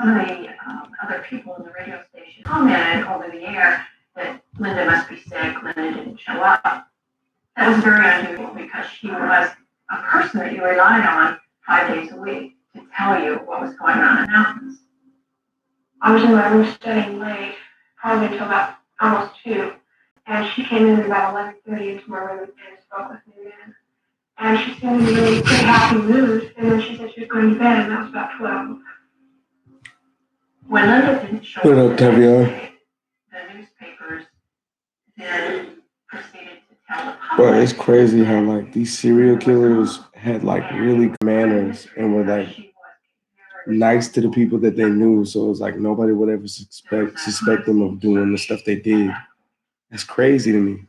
some of the other people in the radio station commented over the air that Linda must be sick, Linda didn't show up. That was very unusual because she was a person that you relied on 5 days a week to tell you what was going on in the mountains. I was in my room studying late, probably until about almost 2, and she came in at about 11:30 into my room and spoke with me then. And she seemed in a really pretty happy mood, and then she said she was going to bed, and that was about 12. When Linda didn't show up, the newspapers then proceeded to tell the public. But it's crazy how like these serial killers had like really good manners and were like nice to the people that they knew. So it was like nobody would ever suspect them of doing the stuff they did. That's crazy to me.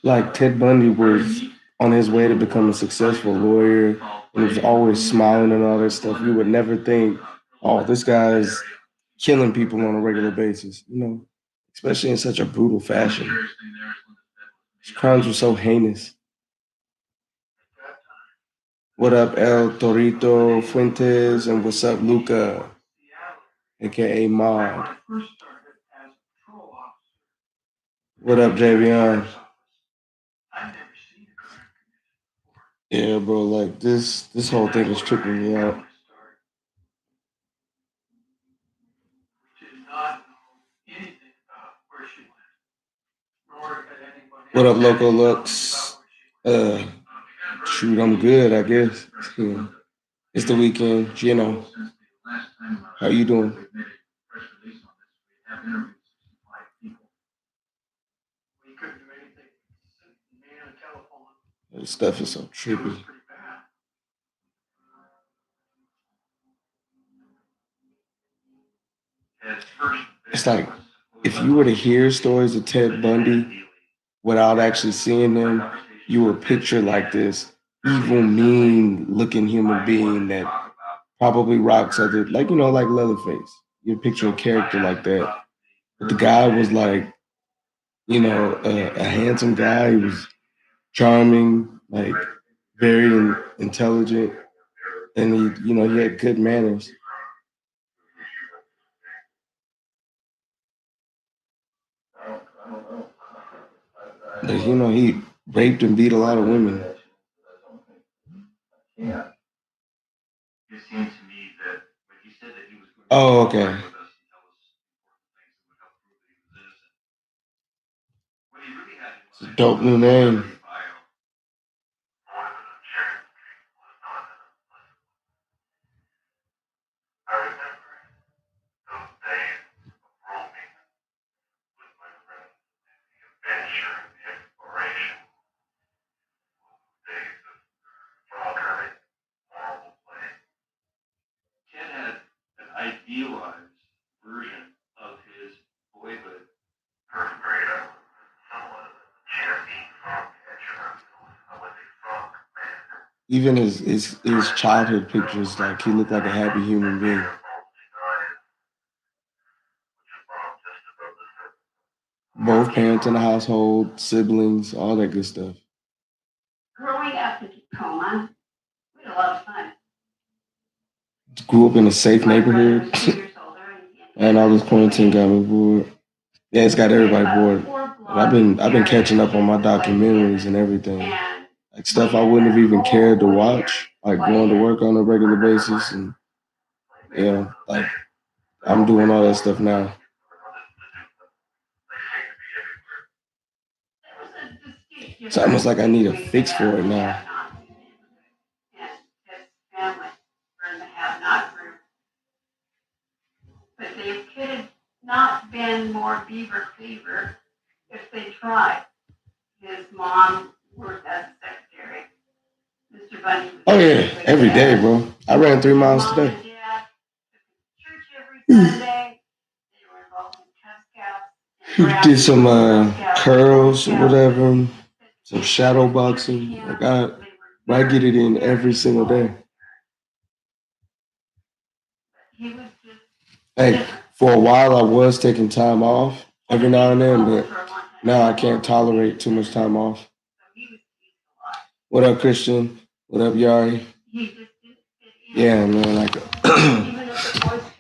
Like Ted Bundy was on his way to become a successful lawyer and was always smiling and all that stuff. You would never think, oh, this guy's killing people on a regular basis, you know, especially in such a brutal fashion. His crimes were so heinous. What up, El Torito Fuentes, and what's up, Luca, aka Mod? What up, Javion? Yeah, bro, like this whole thing is tripping me out. What up, Loco Lux? Shoot, I'm good, I guess. Yeah. It's the weekend, you know. How you doing? This stuff is so trippy. It's like if you were to hear stories of Ted Bundy without actually seeing them, you would picture like this evil, mean looking human being that probably rocks other, like, you know, like Leatherface. You picture a character like that. But the guy was like, you know, a handsome guy. He was charming, like very intelligent, and he, you know, he had good manners. But you know, he raped and beat a lot of women. Oh, okay. It's a dope new name. Even his childhood pictures, like he looked like a happy human being. Both parents in the household, siblings, all that good stuff. Growing up in Tacoma, we had a lot of fun. Grew up in a safe neighborhood. And all this quarantine got me bored. Yeah, it's got everybody bored. But I've been catching up on my documentaries and everything. Like stuff I wouldn't have even cared to watch, like going to work on a regular basis, and yeah, like I'm doing all that stuff now. It's almost like I need a fix for it now. But they could have not been more beaver fever if they tried. His mom worked as a secretary. Mr. Bundy. Oh yeah, every day, bro. I ran 3 miles today. Church every Sunday. They were involved in Cub Scouts. Did some curls or whatever, some shadow boxing. Like I get it in every single day. Hey, for a while I was taking time off every now and then, but now I can't tolerate too much time off. What up, Christian? What up, Yari? Yeah, man. Like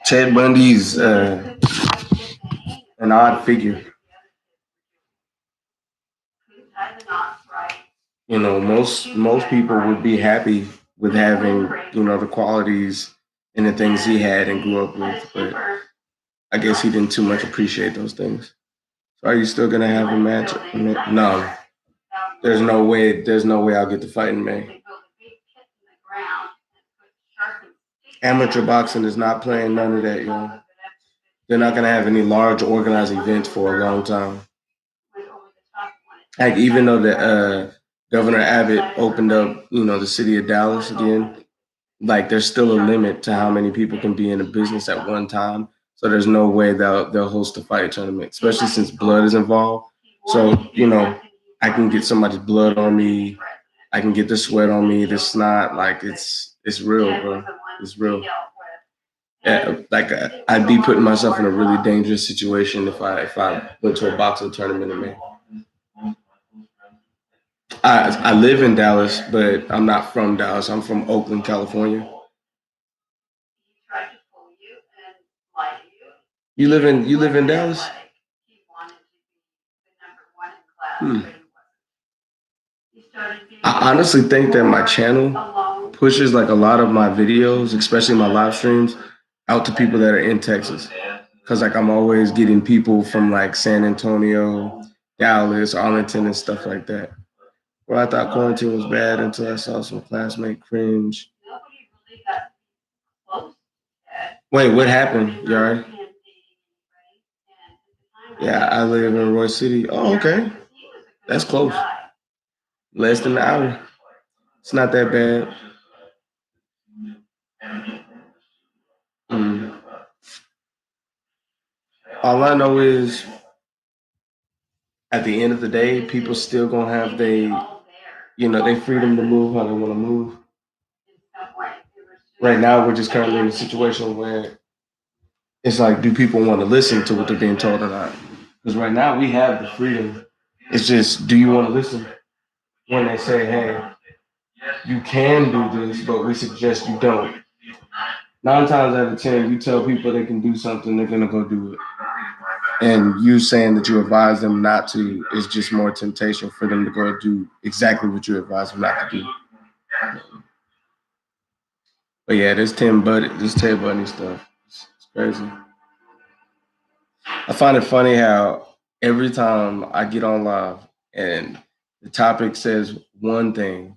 Ted Bundy's an odd figure. You know, most people would be happy with having, you know, the qualities and the things he had and grew up with, but I guess he didn't too much appreciate those things. So are you still gonna have a match? No. There's no way. There's no way I'll get to fight in May. Amateur boxing is not playing none of that, yo. They're not gonna have any large organized events for a long time. Like even though the Governor Abbott opened up, you know, the city of Dallas again, like there's still a limit to how many people can be in a business at one time. So there's no way they'll host a fight tournament, especially since blood is involved. So you know, I can get somebody's blood on me, I can get the sweat on me, the snot, like it's real, bro. It's real. Yeah, like I'd be putting myself in a really dangerous situation if I went to a boxing tournament in May. I live in Dallas, but I'm not from Dallas. I'm from Oakland, California. You live in Dallas? Hmm. I honestly think that my channel pushes like a lot of my videos, especially my live streams, out to people that are in Texas. Cause like I'm always getting people from like San Antonio, Dallas, Arlington, and stuff like that. Well, I thought quarantine was bad until I saw some classmate cringe. Wait, what happened? You all right? Yeah, I live in Roy City. Oh, okay. That's close. Less than an hour. It's not that bad. Mm. All I know is at the end of the day, people still gonna have they freedom to move how they want to move. Right now, we're just currently in a situation where it's like, do people want to listen to what they're being told or not? Because right now we have the freedom. It's just, do you want to listen when they say, hey, you can do this, but we suggest you don't. 9 times out of 10, you tell people they can do something, they're gonna go do it. And you saying that you advise them not to is just more temptation for them to go do exactly what you advise them not to do. But yeah, this Ted Bundy stuff. It's crazy. I find it funny how every time I get on live and the topic says one thing,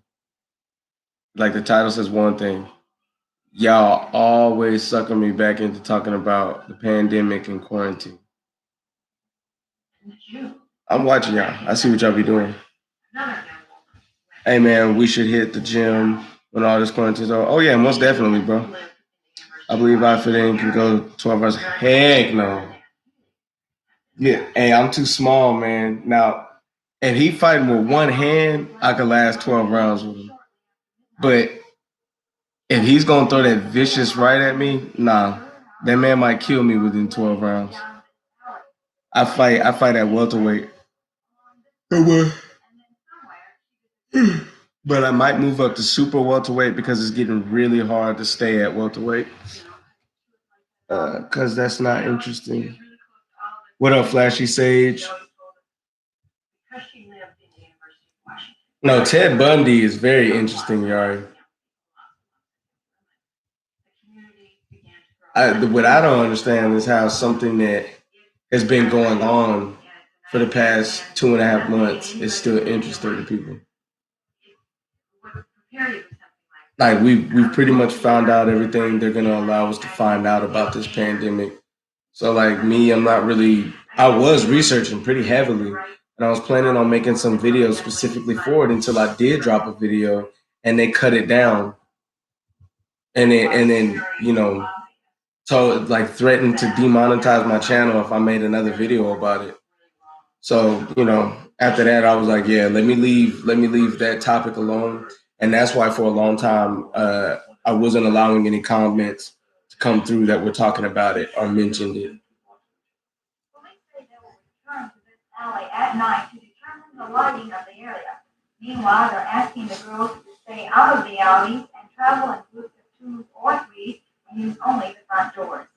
like the title says one thing, y'all always sucking me back into talking about the pandemic and quarantine. I'm watching y'all. I see what y'all be doing. Hey man, we should hit the gym when all this quarantine's over. Oh yeah, most definitely, bro. I believe I fit in can go 12 hours. Heck no. Yeah, hey, I'm too small, man. Now, if he fighting with one hand, I could last 12 rounds with him. But if he's gonna throw that vicious right at me, nah, that man might kill me within 12 rounds. I fight at welterweight. But I might move up to super welterweight because it's getting really hard to stay at welterweight. Because that's not interesting. What up, Flashy Sage? No, Ted Bundy is very interesting, Yari. What I don't understand is how something that has been going on for the past 2.5 months is still interesting to people. Like we've pretty much found out everything they're gonna allow us to find out about this pandemic. So like me, I'm not really. I was researching pretty heavily, and I was planning on making some videos specifically for it until I did drop a video, and they cut it down, and then told like threatened to demonetize my channel if I made another video about it. So, after that, I was like, yeah, let me leave that topic alone. And that's why for a long time, I wasn't allowing any comments to come through that were talking about it or mentioned it. At night to determine the lighting of the area. Meanwhile, they're asking the girls to stay out of the alleys and travel in groups of 2 or 3, and use only the front doors.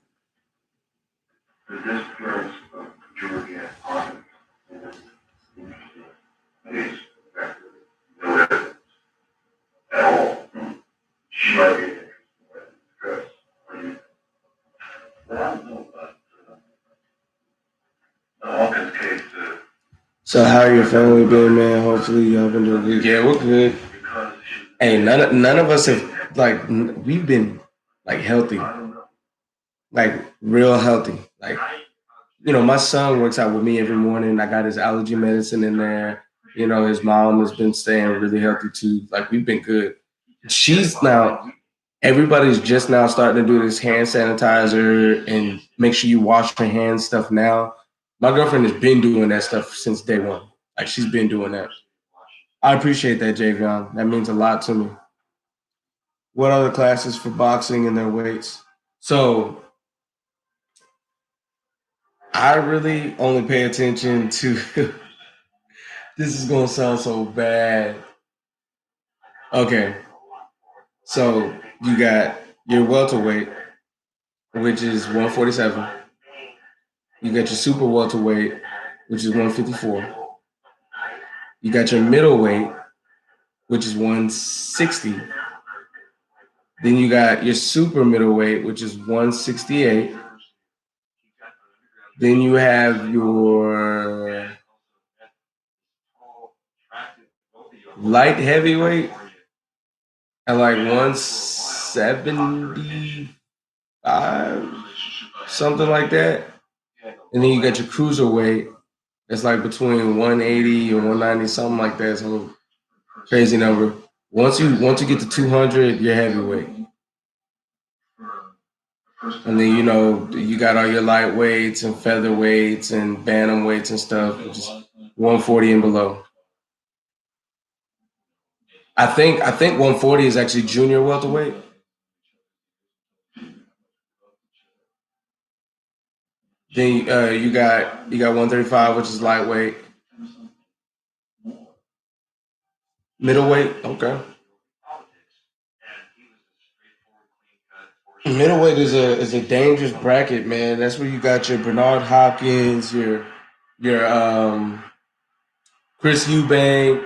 The disappearance of Georgia Harmon is interesting. It's effectively no evidence at all. She might be interested because well, I don't know about the Hawkins case. So how your family been, man? Hopefully y'all been doing good. Yeah, we're good. Hey, none of us have we've been like healthy, like real healthy. Like my son works out with me every morning. I got his allergy medicine in there. His mom has been staying really healthy too. Like we've been good. She's now everybody's just now starting to do this hand sanitizer and make sure you wash your hands stuff now. My girlfriend has been doing that stuff since day one. Like she's been doing that. I appreciate that, Javion. That means a lot to me. What other classes for boxing and their weights? So I really only pay attention to this is gonna sound so bad. Okay. So you got your welterweight, which is 147. You got your super welterweight, which is 154. You got your middleweight, which is 160. Then you got your super middleweight, which is 168. Then you have your light heavyweight at like 175, something like that. And then you got your cruiserweight. It's like between 180 and 190, something like that. Some crazy number. Once you get to 200, you're heavyweight. And then you got all your lightweights and featherweights and bantamweights and stuff, which is 140 and below. I think 140 is actually junior welterweight. Then you got 135, which is lightweight. Middleweight, okay. Middleweight is a dangerous bracket, man. That's where you got your Bernard Hopkins, your Chris Eubank,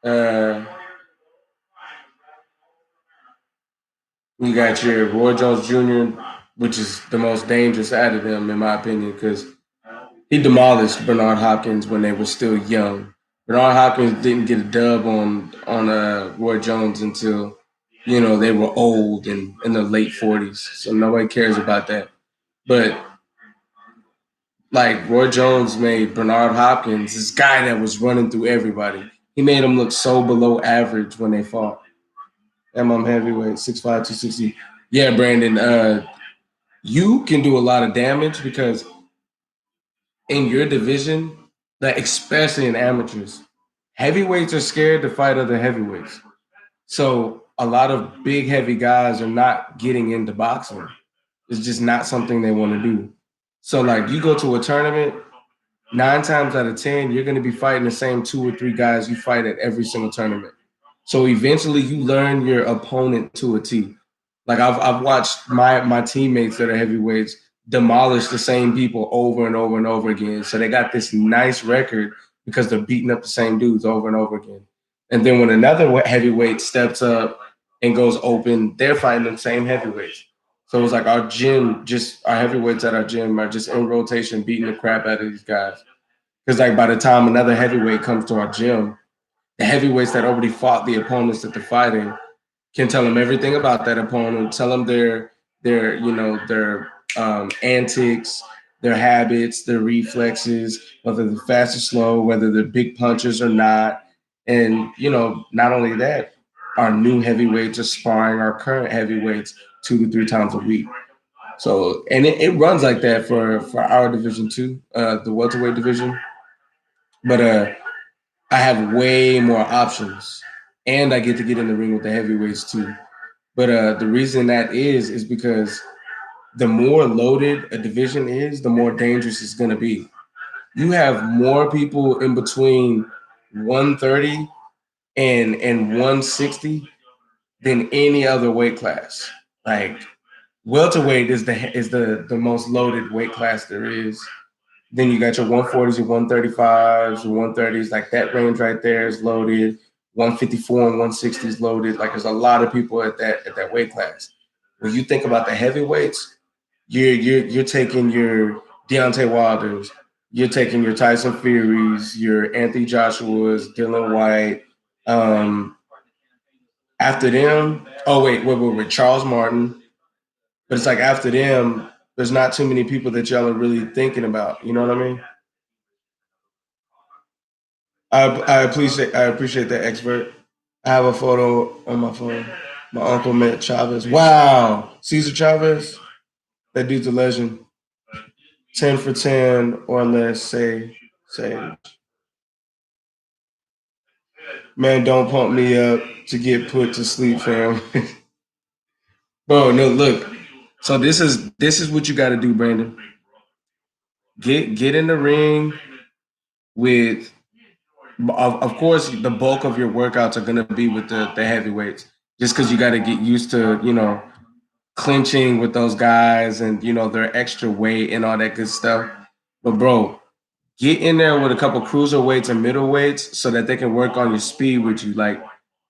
uh, you got your Roy Jones Jr., which is the most dangerous out of them, in my opinion, because he demolished Bernard Hopkins when they were still young. Bernard Hopkins didn't get a dub on Roy Jones until they were old and in the late 40s. So nobody cares about that. But like Roy Jones made Bernard Hopkins this guy that was running through everybody. He made him look so below average when they fought. I'm heavyweight, 6'5", 260. Yeah, Brandon. You can do a lot of damage because in your division, like especially in amateurs, heavyweights are scared to fight other heavyweights. So a lot of big heavy guys are not getting into boxing. It's just not something they want to do. So like you go to a tournament, 9 times out of 10, you're going to be fighting the same 2 or 3 guys you fight at every single tournament. So eventually you learn your opponent to a T. Like I've watched my teammates that are heavyweights demolish the same people over and over and over again. So they got this nice record because they're beating up the same dudes over and over again. And then when another heavyweight steps up and goes open, they're fighting the same heavyweights. So it's like our heavyweights at our gym are just in rotation beating the crap out of these guys. Because like by the time another heavyweight comes to our gym, the heavyweights that already fought the opponents that they're fighting can tell them everything about that opponent, tell them their antics, their habits, their reflexes, whether they're fast or slow, whether they're big punchers or not. And not only that, our new heavyweights are sparring our current heavyweights 2 to 3 times a week. So and it runs like that for our division too, the welterweight division. But I have way more options, and I get to get in the ring with the heavyweights too. But the reason that is because the more loaded a division is, the more dangerous it's going to be. You have more people in between 130 and 160 than any other weight class. Like welterweight is the most loaded weight class there is. Then you got your 140s, your 135s, your 130s, like that range right there is loaded. 154 and 160 is loaded. Like there's a lot of people at that weight class. When you think about the heavyweights, you're taking your Deontay Wilders, you're taking your Tyson Furies, your Anthony Joshua's, Dylan White. Um, After them, oh wait, Charles Martin. But it's like after them, there's not too many people that y'all are really thinking about. You know what I mean? I appreciate that expert. I have a photo on my phone. My uncle met Chavez. Wow, Cesar Chavez. That dude's a legend. 10 for 10 or less. Say, man, don't pump me up to get put to sleep, fam. Bro, no, look. So this is what you got to do, Brandon. Get in the ring with. Of course, the bulk of your workouts are gonna be with the heavyweights, just because you got to get used to clinching with those guys and their extra weight and all that good stuff. But bro, get in there with a couple cruiserweights and middleweights so that they can work on your speed with you. Like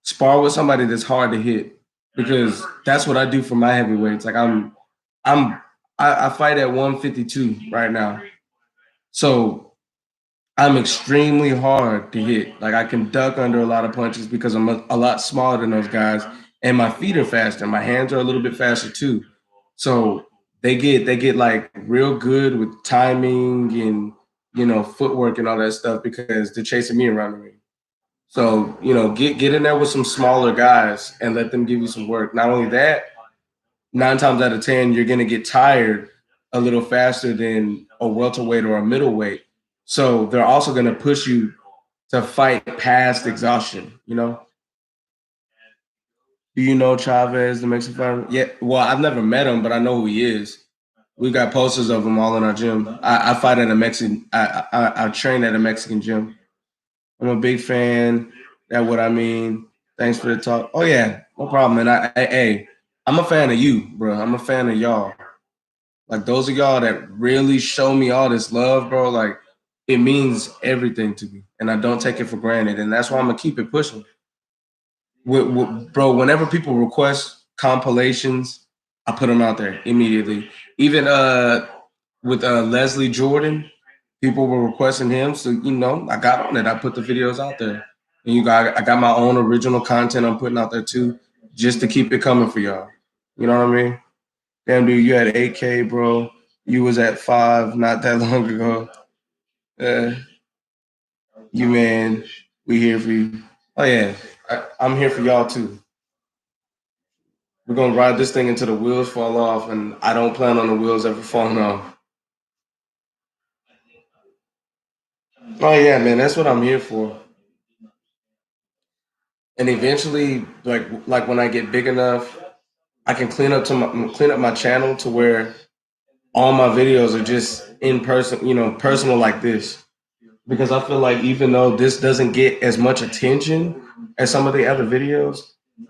spar with somebody that's hard to hit because that's what I do for my heavyweights. Like I'm I fight at 152 right now, so I'm extremely hard to hit. Like I can duck under a lot of punches because I'm a lot smaller than those guys, and my feet are faster. My hands are a little bit faster too. So they get like real good with timing and footwork and all that stuff because they're chasing me around the ring. So get in there with some smaller guys and let them give you some work. Not only that, 9 times out of 10, you're gonna get tired a little faster than a welterweight or a middleweight. So they're also gonna push you to fight past exhaustion. Do you know Chavez, the Mexican fighter? Yeah. Well, I've never met him, but I know who he is. We got posters of him all in our gym. I fight at a Mexican. I train at a Mexican gym. I'm a big fan. That's what I mean. Thanks for the talk. Oh yeah, no problem. And hey, I'm a fan of you, bro. I'm a fan of y'all. Like those of y'all that really show me all this love, bro. Like it means everything to me, and I don't take it for granted. And that's why I'm gonna keep it pushing. Bro, whenever people request compilations, I put them out there immediately. Even with Leslie Jordan, people were requesting him, so I got on it. I put the videos out there, and I got my own original content I'm putting out there too, just to keep it coming for y'all. You know what I mean? Damn, dude, you had 8K, bro. You was at 5 not that long ago. Uh, you man, we here for you. Oh yeah, I'm here for y'all too. We're gonna ride this thing until the wheels fall off, and I don't plan on the wheels ever falling off. Oh yeah, man, that's what I'm here for. And eventually, like when I get big enough, I can clean up my channel to where all my videos are just in person, personal like this. Because I feel like even though this doesn't get as much attention as some of the other videos,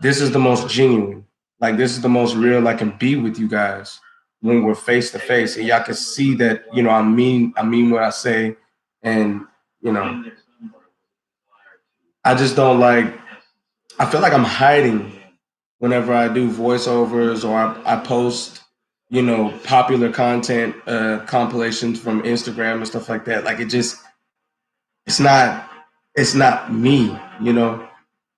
this is the most genuine. Like this is the most real I can be with you guys when we're face to face, and y'all can see that I mean what I say, and you know I just don't like. I feel like I'm hiding whenever I do voiceovers or I post, popular content compilations from Instagram and stuff like that. Like it's not, it's not me,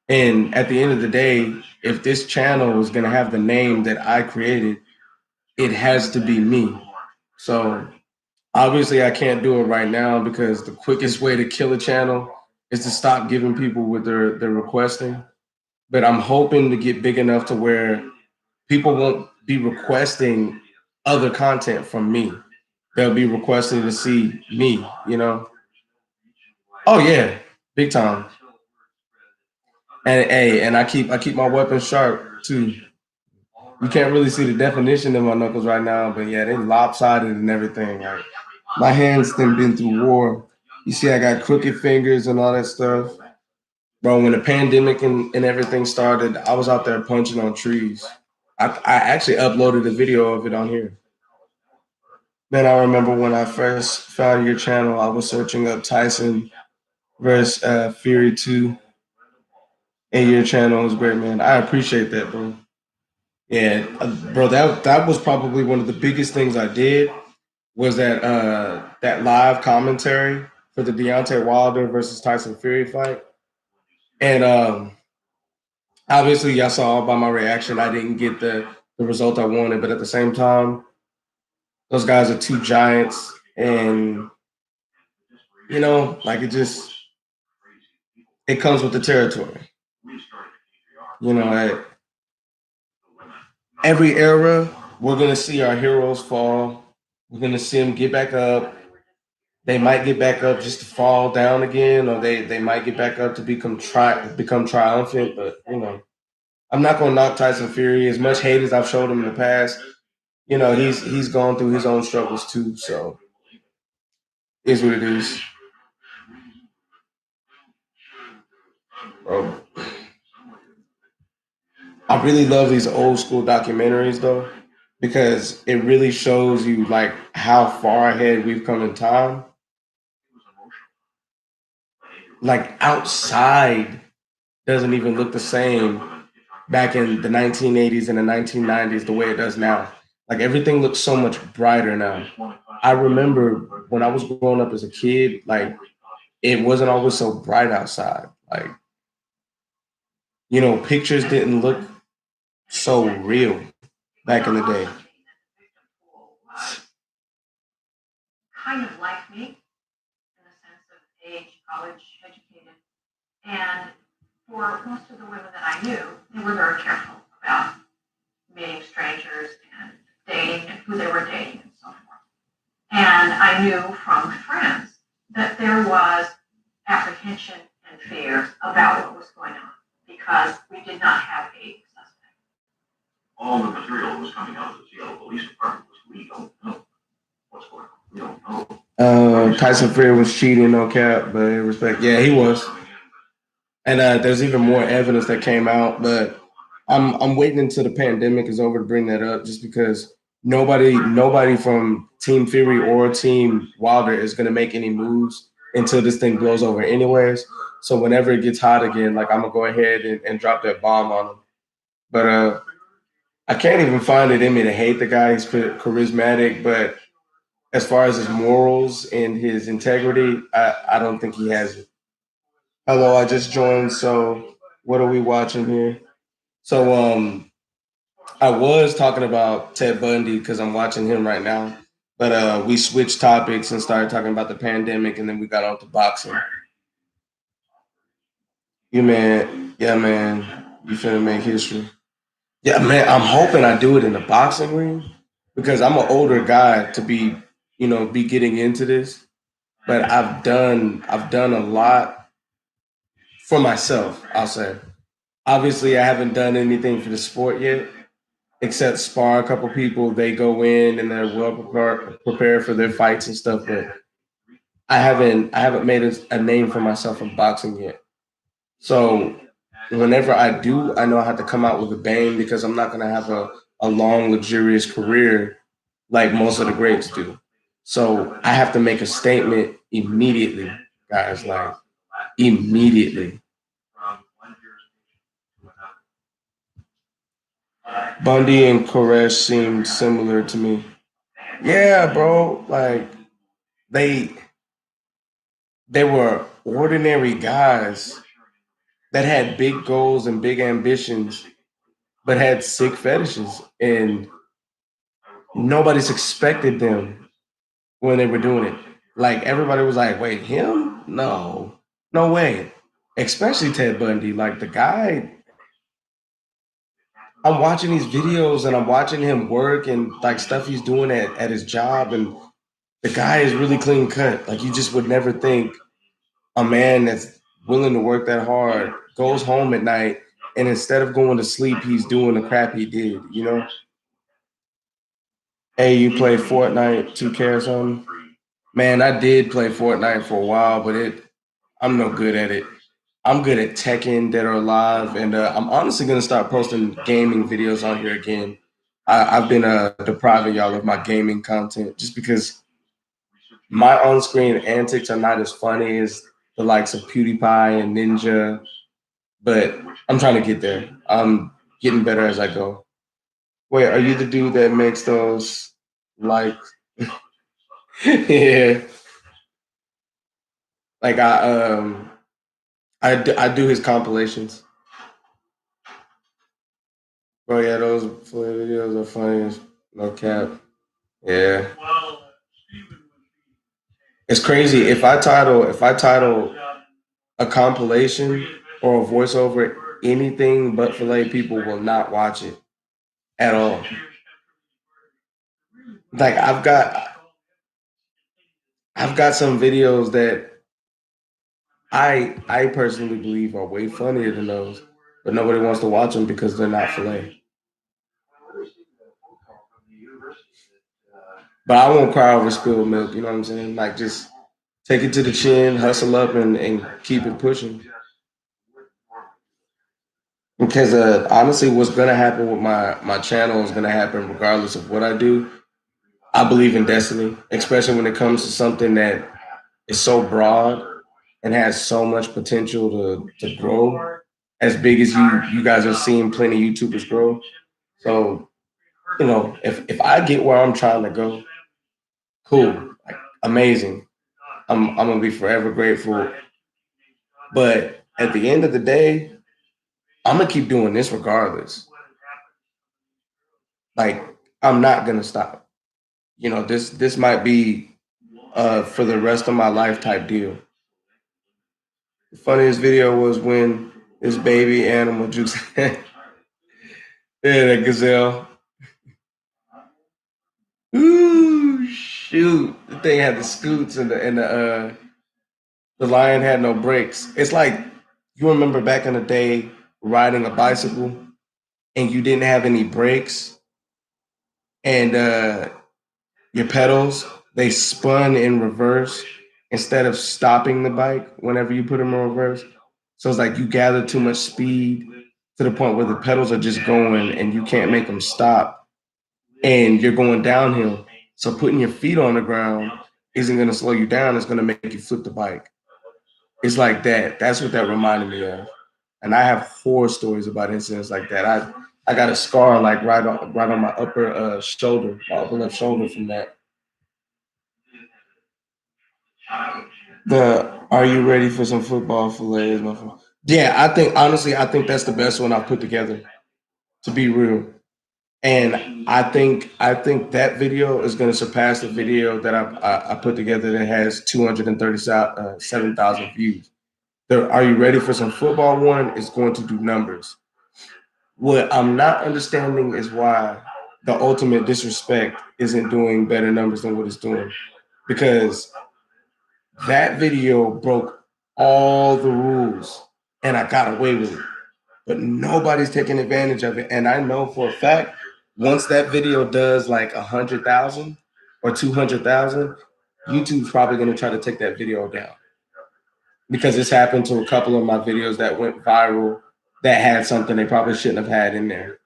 And at the end of the day, if this channel is gonna have the name that I created, it has to be me. So obviously, I can't do it right now because the quickest way to kill a channel is to stop giving people what they're requesting. But I'm hoping to get big enough to where people won't be requesting other content from me. They'll be requesting to see me. Oh yeah, big time. And hey, and I keep my weapons sharp too. You can't really see the definition of my knuckles right now, but yeah, they lopsided and everything. Like my hands done been through war. You see, I got crooked fingers and all that stuff. Bro, when the pandemic and everything started, I was out there punching on trees. I actually uploaded a video of it on here. Then I remember when I first found your channel, I was searching up Tyson versus Fury 2, and your channel was great, man. I appreciate that, bro. Yeah, bro, that was probably one of the biggest things I did was that live commentary for the Deontay Wilder versus Tyson Fury fight. And obviously, y'all saw by my reaction, I didn't get the result I wanted, but at the same time, those guys are two giants, and like it comes with the territory. At every era, we're gonna see our heroes fall. We're gonna see them get back up. They might get back up just to fall down again, or they might get back up to become triumphant. But I'm not gonna knock Tyson Fury as much hate as I've showed him in the past. He's gone through his own struggles too. So is what it is, bro. I really love these old school documentaries though, because it really shows you like how far ahead we've come in time. Like outside doesn't even look the same back in the 1980s and the 1990s the way it does now. Like everything looks so much brighter now. I remember when I was growing up as a kid, like it wasn't always so bright outside. Like, pictures didn't look so real back in the day. Kind of like me in the sense of age, college educated. And for most of the women that I knew, they were very careful about meeting strangers and dating and who they were dating and so forth. And I knew from friends that there was apprehension and fear about what was going on because we did not have a suspect. All the material was coming out of the Seattle Police Department. We don't know what's going on. We don't know. Tyson Fury was cheating, no cap, but in respect, yeah, he was. And there's even more evidence that came out, but I'm waiting until the pandemic is over to bring that up, just because nobody from Team Fury or Team Wilder is gonna make any moves until this thing blows over, anyways. So whenever it gets hot again, like I'm gonna go ahead and drop that bomb on him. But I can't even find it in me to hate the guy. He's charismatic, but as far as his morals and his integrity, I don't think he has it. Hello, I just joined. So what are we watching here? So I was talking about Ted Bundy because I'm watching him right now. But we switched topics and started talking about the pandemic, and then we got on to boxing. You man, yeah, man, you finna make history. Yeah, man, I'm hoping I do it in the boxing ring because I'm an older guy to be getting into this. But I've done a lot for myself, I'll say. Obviously, I haven't done anything for the sport yet, except spar a couple people. They go in and they're well prepared for their fights and stuff. But I haven't made a name for myself in boxing yet. So whenever I do, I know I have to come out with a bang because I'm not gonna have a long, luxurious career like most of the greats do. So I have to make a statement immediately, guys. Like immediately. Bundy and Koresh seemed similar to me. Yeah, bro. Like they they were ordinary guys that had big goals and big ambitions, but had sick fetishes, and nobody's expected them when they were doing it. Like everybody was like, "Wait, him? No, no way." Especially Ted Bundy. Like the guy, I'm watching these videos and I'm watching him work and like stuff he's doing at his job, and the guy is really clean cut. Like you just would never think a man that's willing to work that hard goes home at night and instead of going to sleep, he's doing the crap he did. Hey, you play Fortnite 2K or something? Man, I did play Fortnite for a while, but I'm no good at it. I'm good at Tekken, Dead or Alive, and I'm honestly gonna start posting gaming videos on here again. I've been depriving y'all of my gaming content just because my on-screen antics are not as funny as the likes of PewDiePie and Ninja, but I'm trying to get there. I'm getting better as I go. Wait, are you the dude that makes those like yeah, like I do his compilations. Bro, yeah, those videos are funny as no cap. Yeah. It's crazy. If I title a compilation or a voiceover anything but filet, people will not watch it at all. Like I've got some videos that I personally believe are way funnier than those, but nobody wants to watch them because they're not filet. But I won't cry over spilled milk. You know what I'm saying? Like just take it to the chin, hustle up, and keep it pushing. Because honestly, what's gonna happen with my channel is gonna happen regardless of what I do. I believe in destiny, especially when it comes to something that is so broad and has so much potential to grow as big as you guys are seeing plenty of YouTubers grow. So, if I get where I'm trying to go, cool, like amazing. I'm gonna be forever grateful. But at the end of the day, I'm gonna keep doing this regardless. Like I'm not gonna stop. This might be for the rest of my life type deal. The funniest video was when this baby animal juice yeah, that gazelle. Ooh shoot. The thing had the scoots and the lion had no brakes. It's like you remember back in the day riding a bicycle and you didn't have any brakes and your pedals they spun in reverse instead of stopping the bike whenever you put them in reverse. So it's like you gather too much speed to the point where the pedals are just going and you can't make them stop and you're going downhill. So putting your feet on the ground isn't going to slow you down. It's going to make you flip the bike. It's like that. That's what that reminded me of. And I have horror stories about incidents like that. I got a scar like right on my upper shoulder, my upper left shoulder from that. The Are you ready for some football fillets, my friend? Yeah, I think honestly, I think that's the best one I've put together. To be real, and I think that video is going to surpass the video that I put together that has 237,000 views. The Are you ready for some football one is going to do numbers. What I'm not understanding is why the ultimate disrespect isn't doing better numbers than what it's doing because that video broke all the rules and I got away with it. But nobody's taking advantage of it. And I know for a fact, once that video does like 100,000 or 200,000, YouTube's probably going to try to take that video down because it's happened to a couple of my videos that went viral that had something they probably shouldn't have had in there.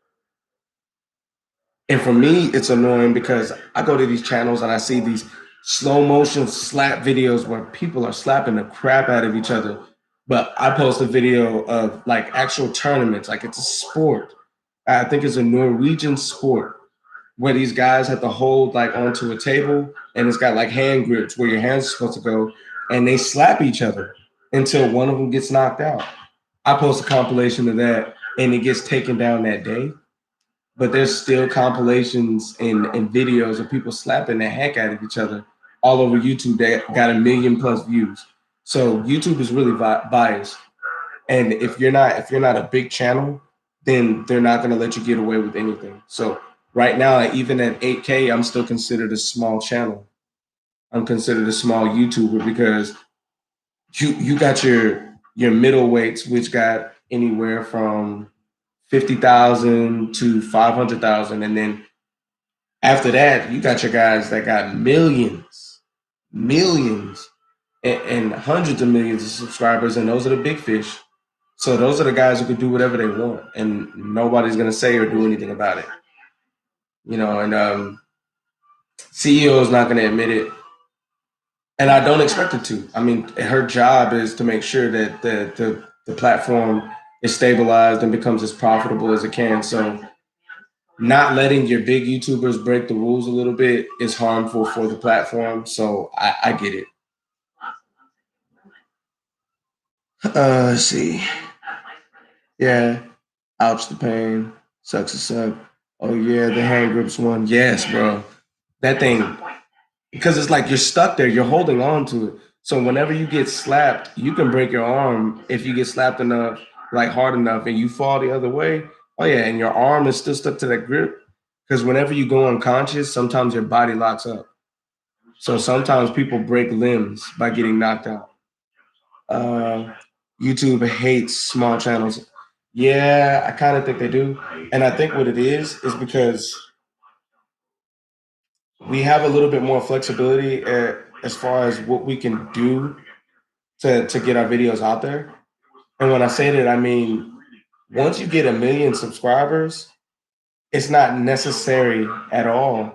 And for me, it's annoying because I go to these channels and I see these slow motion slap videos where people are slapping the crap out of each other. But I post a video of like actual tournaments, like it's a sport. I think it's a Norwegian sport where these guys have to hold like onto a table and it's got like hand grips where your hands are supposed to go and they slap each other until one of them gets knocked out. I post a compilation of that and it gets taken down that day, but there's still compilations and videos of people slapping the heck out of each other all over YouTube that got 1 million+ views. So YouTube is really biased, and if you're not a big channel, then they're not going to let you get away with anything. So right now, even at 8K, I'm still considered a small channel. I'm considered a small YouTuber because you got your middleweights, which got anywhere from 50,000 to 500,000, and then after that, you got your guys that got millions, and hundreds of millions of subscribers, and those are the big fish. So those are the guys who can do whatever they want, and nobody's gonna say or do anything about it. And CEO is not gonna admit it, and I don't expect it to. I mean, her job is to make sure that the platform is stabilized and becomes as profitable as it can. So not letting your big YouTubers break the rules a little bit is harmful for the platform. So I get it. Let's see. Yeah. Ouch the pain. Sucks to suck. Oh yeah, the hand grips one. Yes, bro. That thing, because it's like you're stuck there, you're holding on to it. So whenever you get slapped, you can break your arm if you get slapped enough, like hard enough, and you fall the other way. Oh yeah, and your arm is still stuck to that grip. Because whenever you go unconscious, sometimes your body locks up. So sometimes people break limbs by getting knocked out. Uh, YouTube hates small channels. Yeah, I kind of think they do. And I think what it is because we have a little bit more flexibility as far as what we can do to get our videos out there. And when I say that, I mean, once you get 1 million subscribers, it's not necessary at all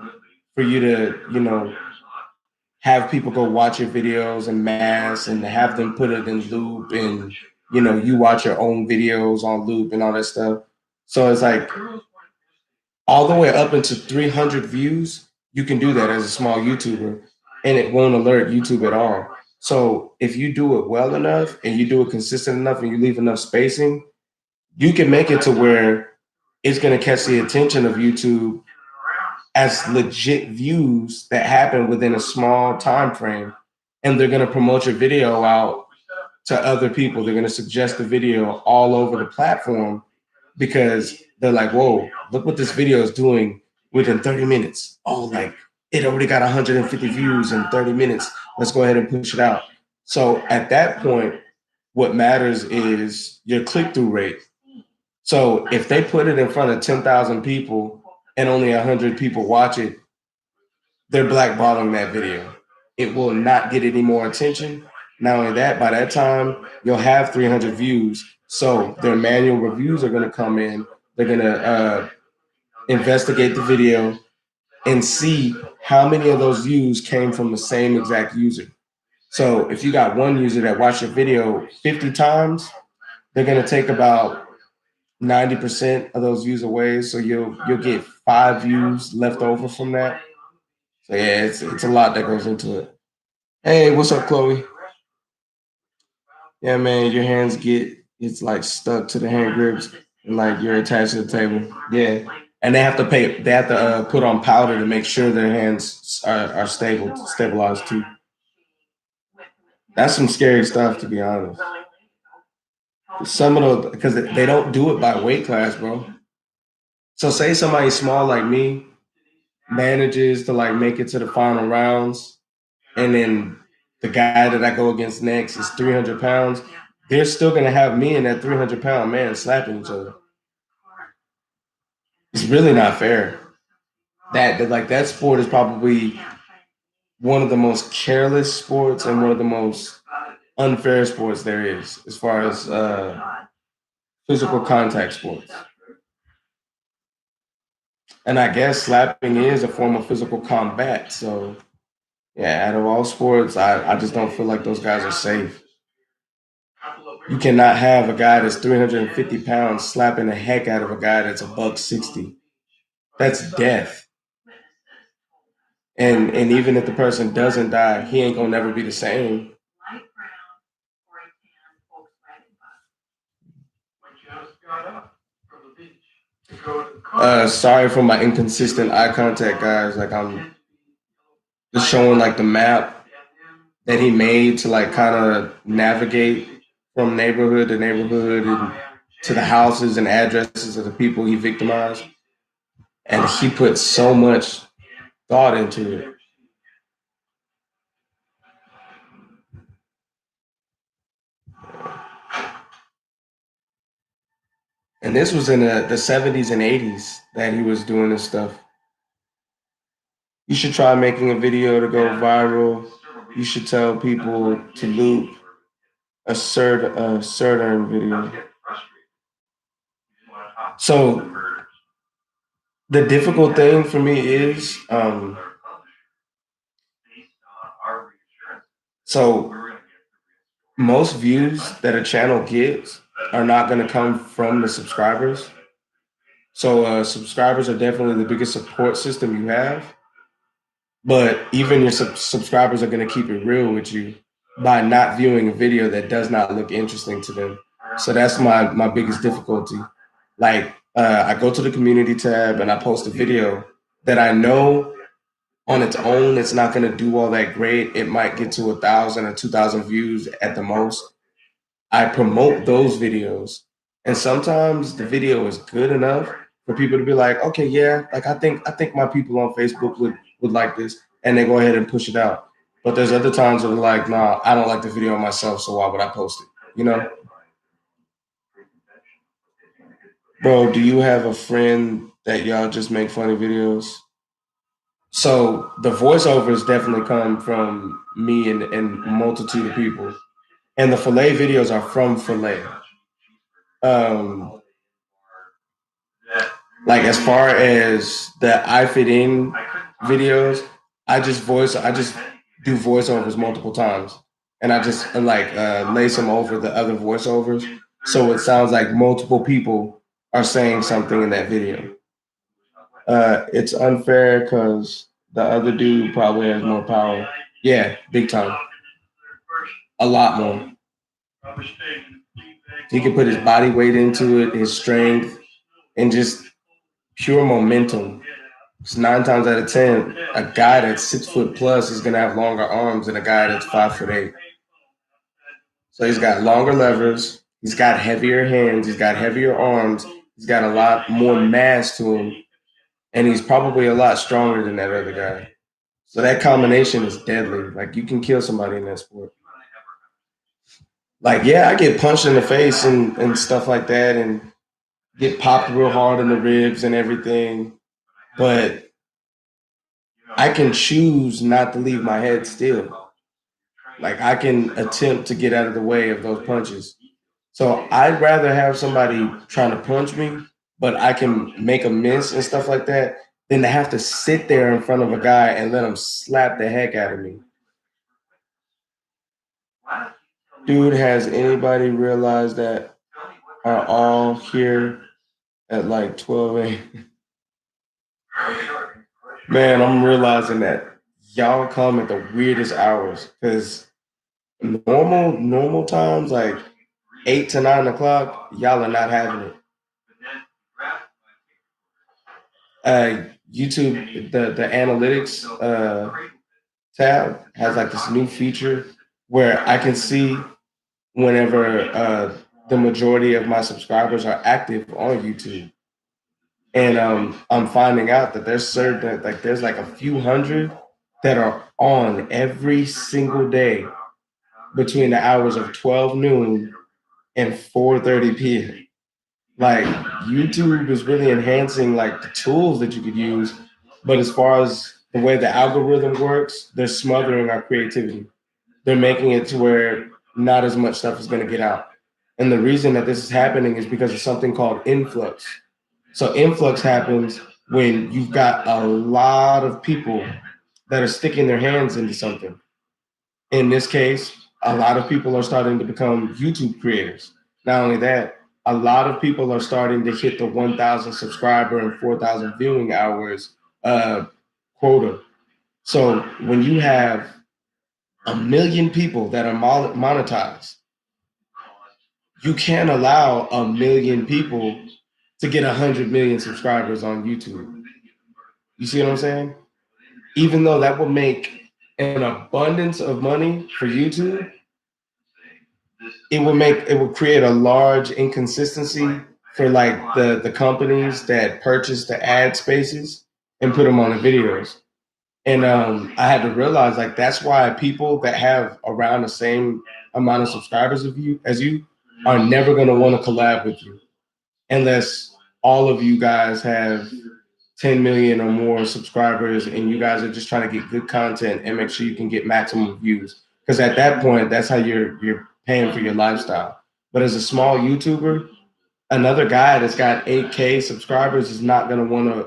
for you to, have people go watch your videos en masse and have them put it in loop and, you watch your own videos on loop and all that stuff. So it's like all the way up into 300 views, you can do that as a small YouTuber and it won't alert YouTube at all. So if you do it well enough and you do it consistent enough and you leave enough spacing, you can make it to where it's going to catch the attention of YouTube as legit views that happen within a small time frame. And they're going to promote your video out to other people. They're going to suggest the video all over the platform because they're like, whoa, look what this video is doing within 30 minutes. Oh, like it already got 150 views in 30 minutes. Let's go ahead and push it out. So at that point, what matters is your click through rate. So if they put it in front of 10,000 people and only 100 people watch it, they're blackballing that video. It will not get any more attention. Not only that, by that time, you'll have 300 views. So their manual reviews are going to come in. They're going to investigate the video and see how many of those views came from the same exact user. So if you got one user that watched your video 50 times, they're going to take about 90% of those views away. So you'll get 5 views left over from that. So yeah, it's a lot that goes into it. Hey, what's up, Chloe? Yeah, man, your hands it's like stuck to the hand grips and like you're attached to the table. Yeah. And they have to put on powder to make sure their hands are stabilized too. That's some scary stuff to be honest. Some of those because they don't do it by weight class, bro. So say somebody small like me manages to like make it to the final rounds and then the guy that I go against next is 300 pounds, they're still going to have me and that 300-pound man slapping each other. It's really not fair. That sport is probably one of the most careless sports and one of the most unfair sports there is as far as physical contact sports. And I guess slapping is a form of physical combat. So, yeah, out of all sports, I just don't feel like those guys are safe. You cannot have a guy that's 350 pounds slapping the heck out of a guy that's a buck 60. That's death. And even if the person doesn't die, he ain't gonna never be the same. Sorry for my inconsistent eye contact, guys. Like I'm just showing like the map that he made to like kind of navigate from neighborhood to neighborhood and to the houses and addresses of the people he victimized. And he put so much thought into it. And this was in the 70s and 80s that he was doing this stuff. You should try making a video to go viral. You should tell people to loop a certain video. So the difficult thing for me is so most views that a channel gets are not going to come from the subscribers. So subscribers are definitely the biggest support system you have. But even your subscribers are going to keep it real with you by not viewing a video that does not look interesting to them. So that's my biggest difficulty. Like I go to the community tab and I post a video that I know on its own it's not going to do all that great. It might get to 1,000 or 2,000 views at the most. I promote those videos, and sometimes the video is good enough for people to be like, okay, yeah, like I think my people on Facebook would like this, and they go ahead and push it out. But there's other times where they're like, nah, I don't like the video myself, so why would I post it? You know, bro, do you have a friend that y'all just make funny videos? So the voiceovers definitely come from me and multitude of people, and the fillet videos are from fillet. Um, like as far as the I fit in videos, I just do voiceovers multiple times, and I just like lace them over the other voiceovers, so it sounds like multiple people are saying something in that video. It's unfair because the other dude probably has more power. Yeah, big time, a lot more. He can put his body weight into it, his strength, and just pure momentum. Because 9 times out of 10, a guy that's 6 foot plus is going to have longer arms than a guy that's 5'8". So he's got longer levers. He's got heavier hands. He's got heavier arms. He's got a lot more mass to him. And he's probably a lot stronger than that other guy. So that combination is deadly. Like you can kill somebody in that sport. Like, yeah, I get punched in the face and stuff like that and get popped real hard in the ribs and everything. But I can choose not to leave my head still. Like I can attempt to get out of the way of those punches. So I'd rather have somebody trying to punch me, but I can make a miss and stuff like that, than to have to sit there in front of a guy and let him slap the heck out of me. Dude, has anybody realized that are all here at like 12 a.m.? Man, I'm realizing that y'all come at the weirdest hours because normal times like 8 to 9 o'clock, y'all are not having it. YouTube, the analytics tab has like this new feature where I can see whenever the majority of my subscribers are active on YouTube. And I'm finding out that there's certain like there's like a few hundred that are on every single day between the hours of 12 noon and 4:30 p.m. Like YouTube is really enhancing like the tools that you could use, but as far as the way the algorithm works, they're smothering our creativity. They're making it to where not as much stuff is going to get out. And the reason that this is happening is because of something called influx. So influx happens when you've got a lot of people that are sticking their hands into something. In this case, a lot of people are starting to become YouTube creators. Not only that, a lot of people are starting to hit the 1,000 subscriber and 4,000 viewing hours quota. So when you have a million people that are monetized, you can't allow a million people to get 100 million subscribers on YouTube. You see what I'm saying? Even though that would make an abundance of money for YouTube, it would create a large inconsistency for like the companies that purchase the ad spaces and put them on the videos. And I had to realize like that's why people that have around the same amount of subscribers of you as you are never going to want to collab with you unless all of you guys have 10 million or more subscribers and you guys are just trying to get good content and make sure you can get maximum views. Because at that point, that's how you're paying for your lifestyle. But as a small YouTuber, another guy that's got 8K subscribers is not gonna wanna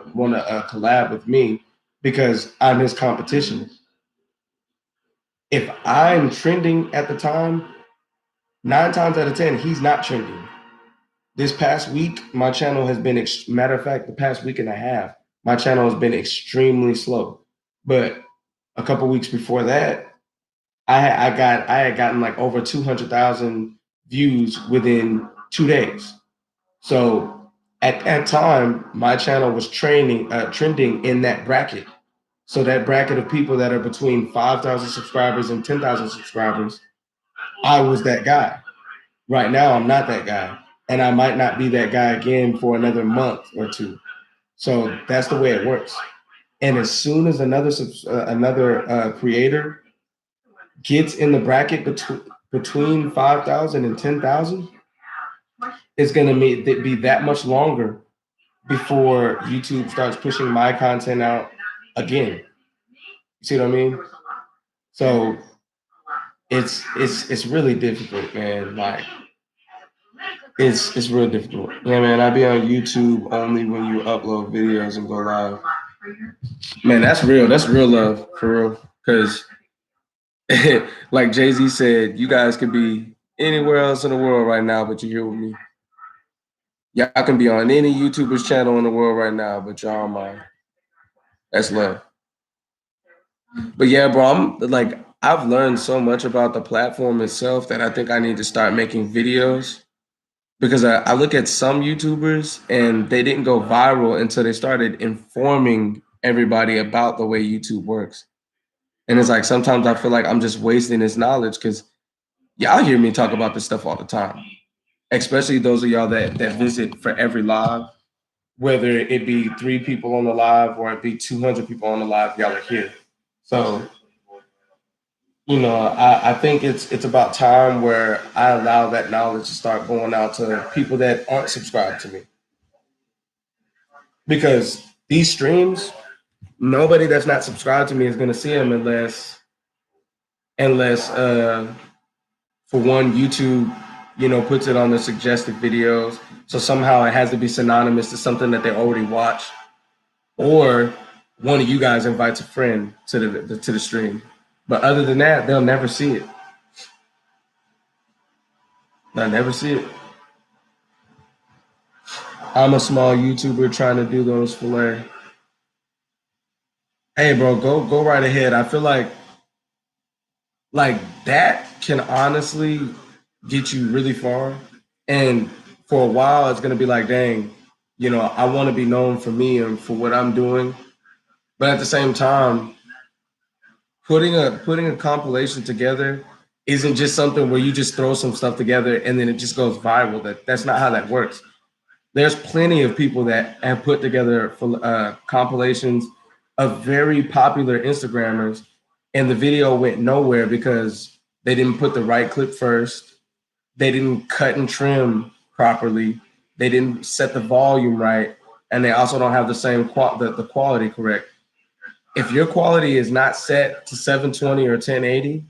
collab with me because I'm his competition. If I'm trending at the time, 9 times out of 10, he's not trending. This past week, my channel has been, matter of fact, the past week and a half, my channel has been extremely slow. But a couple weeks before that, I had gotten like over 200,000 views within 2 days. So at that time, my channel was trending in that bracket. So that bracket of people that are between 5,000 subscribers and 10,000 subscribers, I was that guy. Right now, I'm not that guy, and I might not be that guy again for another month or two. So that's the way it works. And as soon as another creator gets in the bracket between 5,000 and 10,000, it's going to be that much longer before YouTube starts pushing my content out again. You see what I mean? So it's really difficult, man. Like it's real difficult. Yeah, man. I be on YouTube only when you upload videos and go live. Man, that's real. That's real love for real. Because like Jay-Z said, you guys could be anywhere else in the world right now, but you're here with me. Y'all can be on any YouTuber's channel in the world right now, but y'all on mine. That's love. But yeah, bro, I've learned so much about the platform itself that I think I need to start making videos because I look at some YouTubers and they didn't go viral until they started informing everybody about the way YouTube works. And it's like sometimes I feel like I'm just wasting this knowledge because y'all hear me talk about this stuff all the time, especially those of y'all that visit for every live, whether it be 3 people on the live or it be 200 people on the live, y'all are here. So I think it's about time where I allow that knowledge to start going out to people that aren't subscribed to me. Because these streams, nobody that's not subscribed to me is going to see them unless for one, YouTube, puts it on the suggested videos. So somehow it has to be synonymous to something that they already watched, or one of you guys invites a friend to the stream. But other than that, they'll never see it. They'll never see it. I'm a small YouTuber trying to do those filet. Hey, bro, go right ahead. I feel like that can honestly get you really far. And for a while, it's gonna be like, dang, I want to be known for me and for what I'm doing. But at the same time, putting a compilation together isn't just something where you just throw some stuff together and then it just goes viral. That's not how that works. There's plenty of people that have put together compilations of very popular Instagrammers, and the video went nowhere because they didn't put the right clip first. They didn't cut and trim properly. They didn't set the volume right, and they also don't have the same the quality correct. If your quality is not set to 720 or 1080,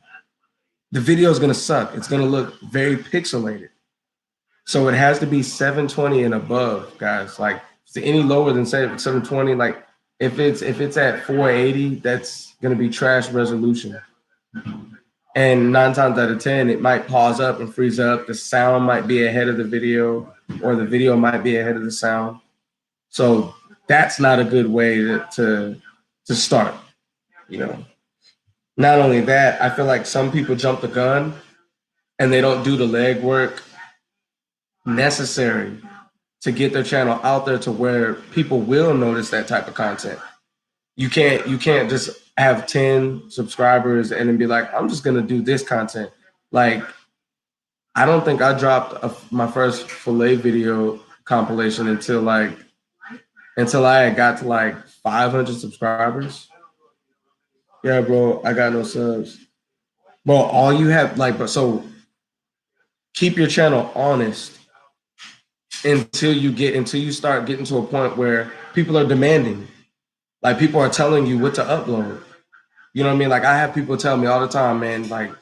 the video is going to suck. It's going to look very pixelated. So it has to be 720 and above, guys. Like, if it's any lower than 720, like if it's at 480, that's gonna be trash resolution. And 9 times out of 10, it might pause up and freeze up. The sound might be ahead of the video, or the video might be ahead of the sound. So that's not a good way to start. Not only that, I feel like some people jump the gun and they don't do the legwork necessary to get their channel out there to where people will notice that type of content. You can't just have 10 subscribers and then be like, I'm just gonna do this content. Like, I don't think I dropped my first filet video compilation until I had got to like 500 subscribers. Yeah, bro, I got no subs. Bro, all you have so keep your channel honest until you start getting to a point where people are demanding. Like, people are telling you what to upload. You know what I mean? Like, I have people tell me all the time, man, like,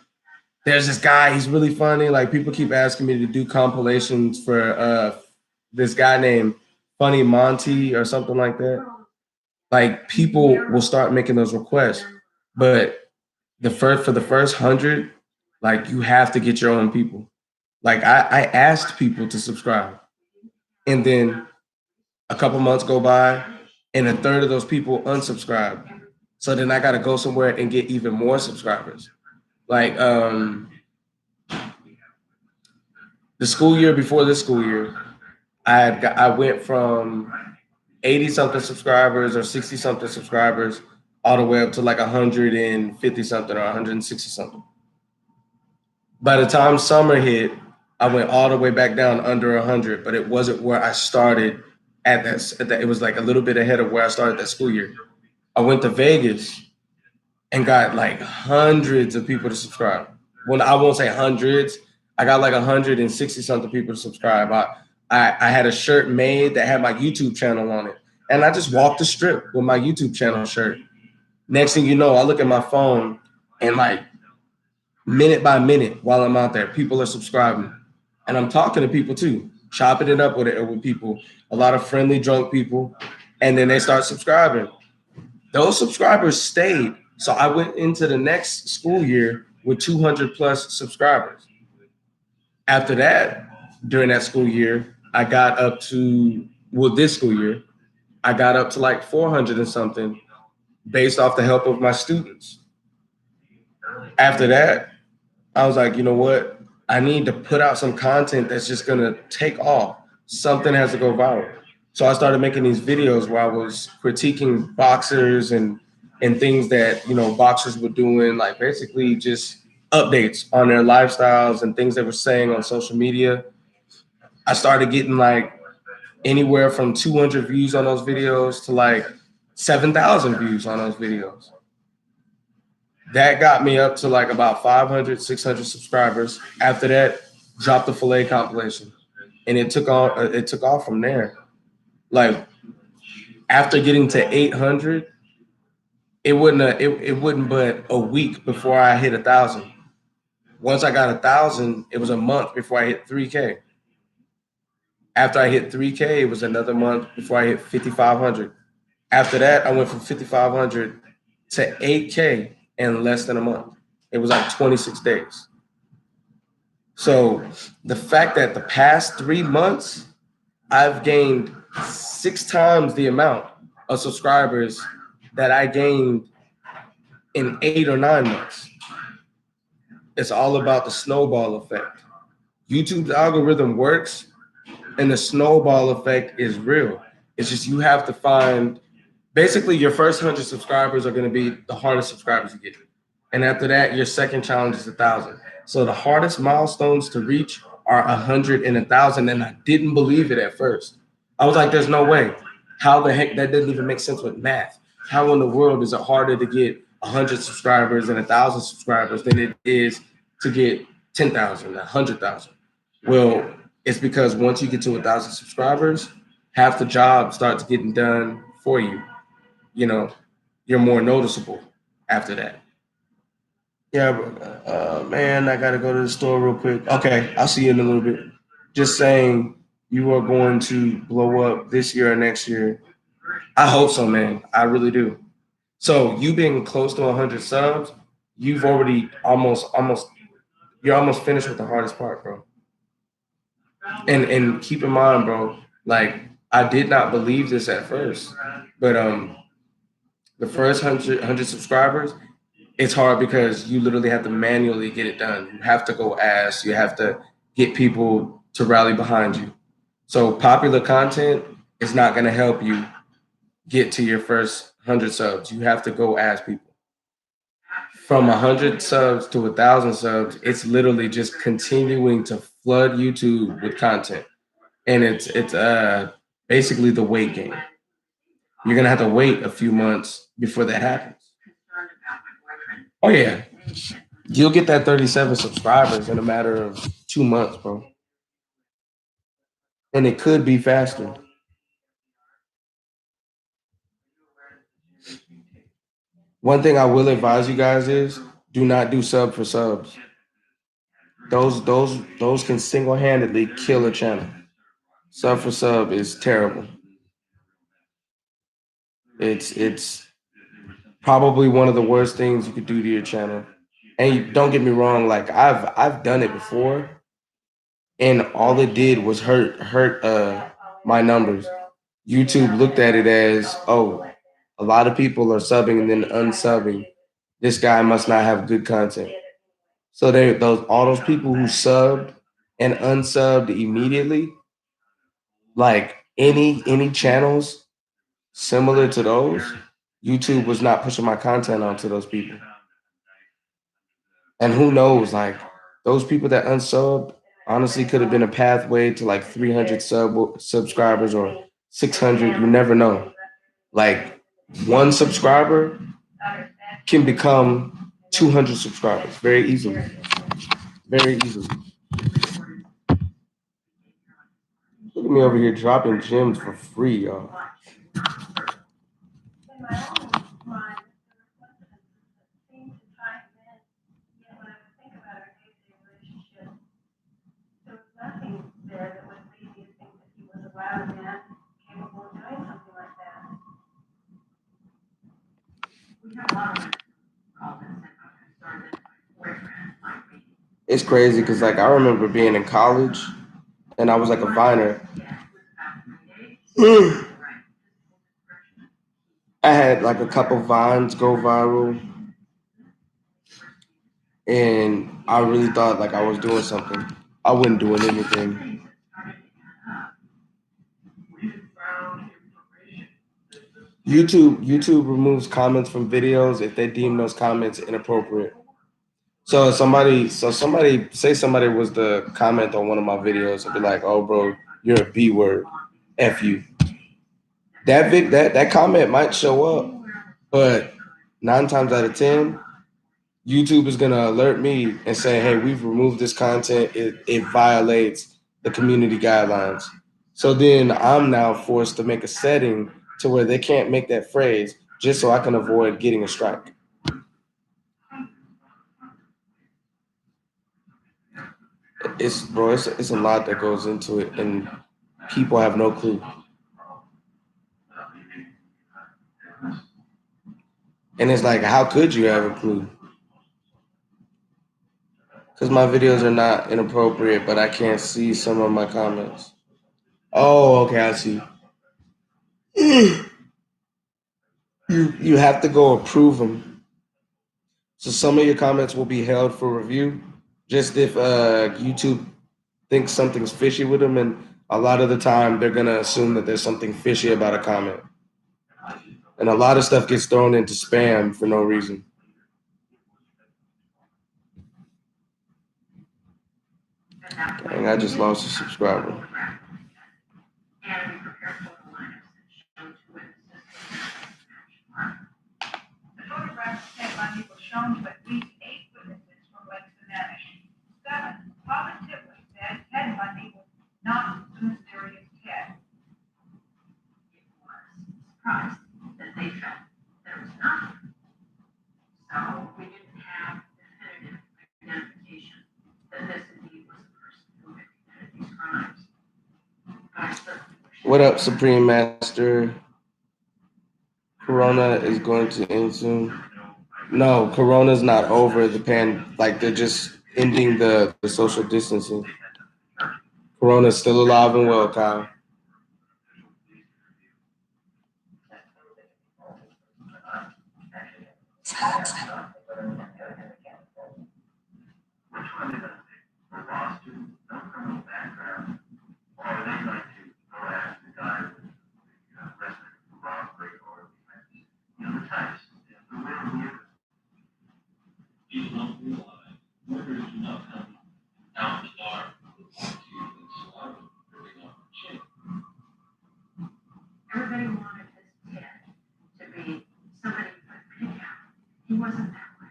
there's this guy, he's really funny. Like, people keep asking me to do compilations for this guy named Funny Monty or something like that. Like people will start making those requests, but for the first 100, like you have to get your own people. Like I asked people to subscribe, and then a couple months go by, and a third of those people unsubscribe. So then I got to go somewhere and get even more subscribers. Like the school year before this school year, I went from 80 something subscribers or 60 something subscribers all the way up to like 150 something or 160 something. By the time summer hit, I went all the way back down under 100, but it wasn't where I started at that. It was like a little bit ahead of where I started that school year. I went to Vegas and got like hundreds of people to subscribe. Well, I won't say hundreds. I got like 160 something people to subscribe. I had a shirt made that had my YouTube channel on it. And I just walked the strip with my YouTube channel shirt. Next thing you know, I look at my phone and like minute by minute while I'm out there, people are subscribing. And I'm talking to people too, chopping it up with people, a lot of friendly drunk people. And then they start subscribing. Those subscribers stayed. So I went into the next school year with 200 plus subscribers. After that, during that school year, I got up to, well, this school year, I got up to like 400 and something based off the help of my students. After that, I was like, you know what? I need to put out some content that's just gonna take off. Something has to go viral. So I started making these videos where I was critiquing boxers and things that boxers were doing, like basically just updates on their lifestyles and things they were saying on social media. I started getting like anywhere from 200 views on those videos to like 7,000 views on those videos. That got me up to like about 500, 600 subscribers. After that, dropped the Filet compilation, and it took on. It took off from there. Like after getting to 800, it wouldn't but a week before I hit 1,000. Once I got 1,000, it was a month before I hit 3K. After I hit 3K, it was another month before I hit 5,500. After that, I went from 5,500 to 8K in less than a month. It was like 26 days. So the fact that the past 3 months, I've gained 6 times the amount of subscribers that I gained in 8 or 9 months. It's all about the snowball effect. YouTube's algorithm works, and the snowball effect is real. It's just you have to find, basically your first 100 subscribers are going to be the hardest subscribers you get. And after that, your second challenge is 1,000. So the hardest milestones to reach are 100 and 1,000. And I didn't believe it at first. I was like, there's no way. How the heck, that doesn't even make sense with math. How in the world is it harder to get 100 subscribers and 1,000 subscribers than it is to get 10,000, 100,000? Well, it's because once you get to 1,000 subscribers, half the job starts getting done for you. You're more noticeable after that. Yeah, man, I gotta go to the store real quick. Okay, I'll see you in a little bit. Just saying, you are going to blow up this year or next year. I hope so, man. I really do. So you being close to 100 subs, you've already you're almost finished with the hardest part, bro. And keep in mind, bro, like I did not believe this at first, but the first 100 subscribers, it's hard because you literally have to manually get it done. You have to go ask, you have to get people to rally behind you. So popular content is not going to help you get to your first 100 subs. You have to go ask people. From 100 subs to 1,000 subs, it's literally just continuing to flood YouTube with content. And it's basically the wait game. You're going to have to wait a few months before that happens. Oh, yeah. You'll get that 37 subscribers in a matter of 2 months, bro. And it could be faster. One thing I will advise you guys is do not do sub for subs. Those can single-handedly kill a channel. Sub for sub is terrible. It's probably one of the worst things you could do to your channel. And don't get me wrong, like I've done it before, and all it did was hurt my numbers. YouTube looked at it as, oh, a lot of people are subbing and then unsubbing. This guy must not have good content. So they those all those people who subbed and unsubbed immediately, like any channels similar to those, YouTube was not pushing my content onto those people. And who knows, like those people that unsubbed honestly could have been a pathway to like 300 subscribers or 600. You never know. Like one subscriber can become 200 subscribers very easily. Very easily. Look at me over here dropping gems for free, y'all. It's crazy because like I remember being in college and I was like a viner. I had like a couple vines go viral, and I really thought like I was doing something. I wasn't doing anything. YouTube removes comments from videos if they deem those comments inappropriate. So somebody say somebody was the comment on one of my videos and be like, "Oh, bro, you're a B word, F you." That comment might show up, but 9 times out of 10, YouTube is gonna alert me and say, "Hey, we've removed this content. It violates the community guidelines." So then I'm now forced to make a setting to where they can't make that phrase just so I can avoid getting a strike. It's a lot that goes into it, and people have no clue. And it's like, how could you have a clue? Because my videos are not inappropriate, but I can't see some of my comments. Oh, okay, I see. You have to go approve them. So some of your comments will be held for review, just if YouTube thinks something's fishy with them, and a lot of the time they're gonna assume that there's something fishy about a comment, and a lot of stuff gets thrown into spam for no reason. Dang, I just lost a subscriber. Shown to at least 8 witnesses from West Spanish. 7 positively said Ted Bundy was not the mysterious Ted. It was surprised that they felt there was not. So we didn't have definitive identification that this indeed was the person who had committed these crimes. What up, Supreme Master? Corona is going to end soon. No, Corona's not over the like they're just ending the social distancing. Corona's still alive and well, Kyle. Everybody wanted his Ted to be somebody who could pick out. He wasn't that way.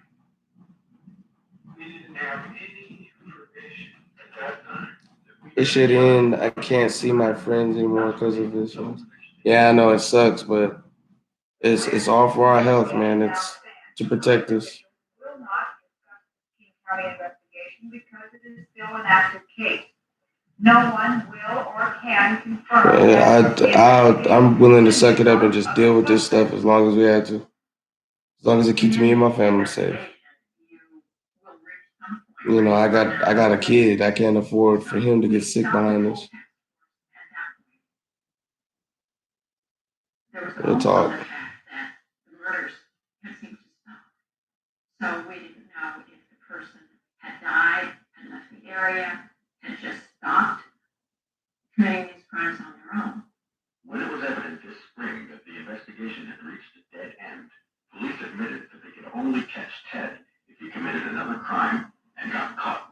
It should end. I can't see my friends anymore because of this. Yeah, I know it sucks, but it's all for our health, man. It's to protect us. Will not discuss the King County investigation because it is still an active case. No one will or can confirm. I'm willing to suck it up and just deal with this stuff as long as we had to. As long as it keeps me and my family safe. You know, I got a kid. I can't afford for him to get sick behind this. Real talk. So we didn't know if the person had died and left the area and just stopped committing these crimes on their own. When it was evident this spring that the investigation had reached a dead end, police admitted that they could only catch Ted if he committed another crime and got caught.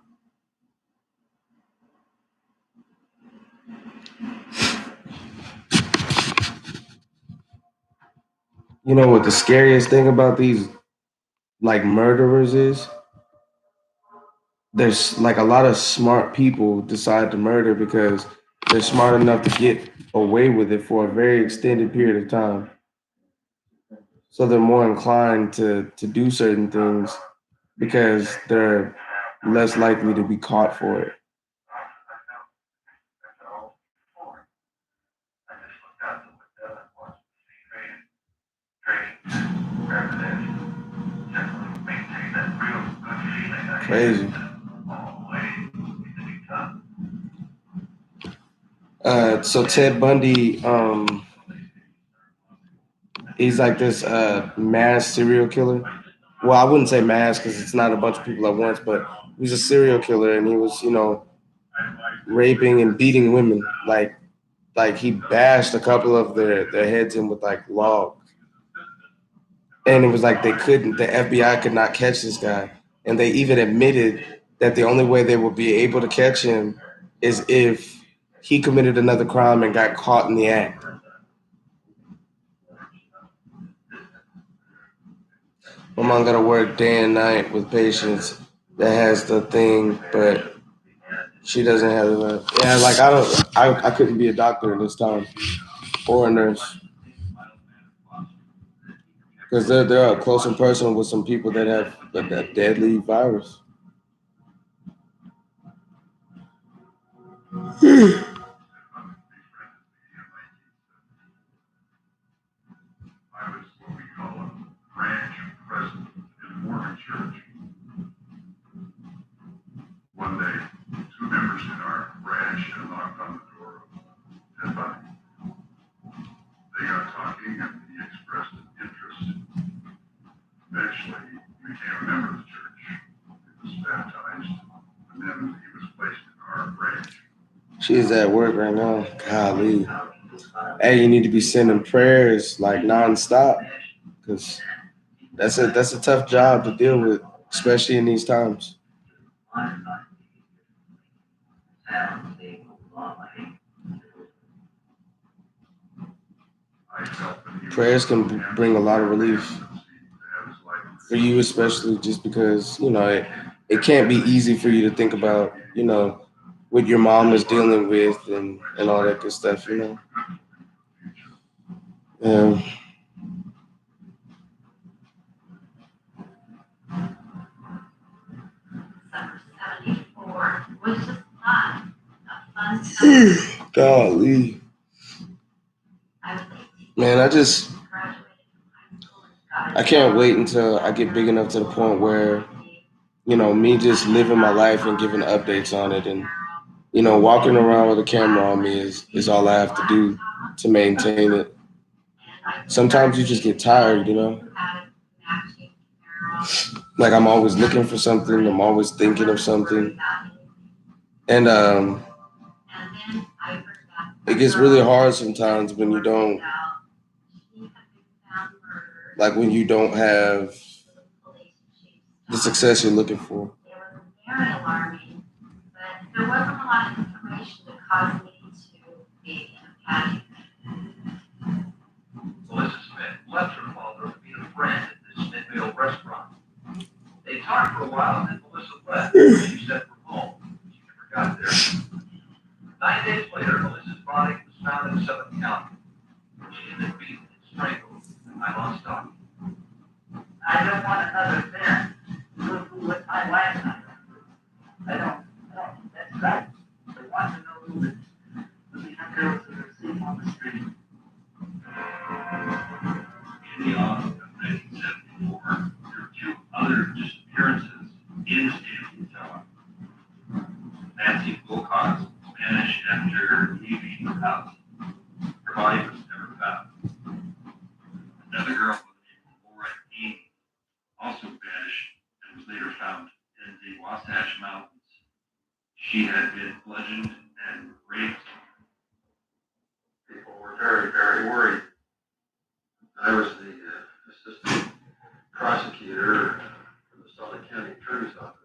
You know what the scariest thing about these like murderers is? There's like a lot of smart people decide to murder because they're smart enough to get away with it for a very extended period of time. So they're more inclined to do certain things because they're less likely to be caught for it. Crazy. So Ted Bundy, he's like this mass serial killer. Well, I wouldn't say mass because it's not a bunch of people at once, but he's a serial killer, and he was, you know, raping and beating women. Like he bashed a couple of their heads in with like logs, and it was like the FBI could not catch this guy, and they even admitted that the only way they would be able to catch him is if he committed another crime and got caught in the act. My mom got to work day and night with patients that has the thing, but she doesn't have it. Yeah, like I couldn't be a doctor in this time or a nurse because they're up close and personal with some people that have that deadly virus. I was what we call a branch president in Mormon church. One day, two members in our branch had knocked on the door of Ted Bundy. They got talking and he expressed an interest. Eventually, he became a member of the church. He was baptized, and then he was placed in our branch. She's at work right now. Golly. Hey, you need to be sending prayers like nonstop because that's a tough job to deal with, especially in these times. Prayers can bring a lot of relief for you, especially just because you know it can't be easy for you to think about, you know, what your mom is dealing with and all that good stuff, you know. Um, Golly, man, I can't wait until I get big enough to the point where you know me just living my life and giving updates on it, and you know walking around with a camera on me is all I have to do to maintain it. Sometimes you just get tired, you know. Like I'm always looking for something. I'm always thinking of something, and it gets really hard sometimes when you don't like when you don't have the success you're looking for. Melissa Smith left her father to meet a friend at the Smithville restaurant. They talked for a while, and then Melissa left. She set for home. She never got there. 9 days later, Melissa's body was found in Southern County. She had been beaten and strangled. I lost talking. I don't want another man with my lifetime. I don't think that's right. I want to know also vanished and was later found in the Wasatch Mountains. She had been bludgeoned and raped. People were very, very worried. I was the assistant prosecutor for the Suffolk County Attorney's Office.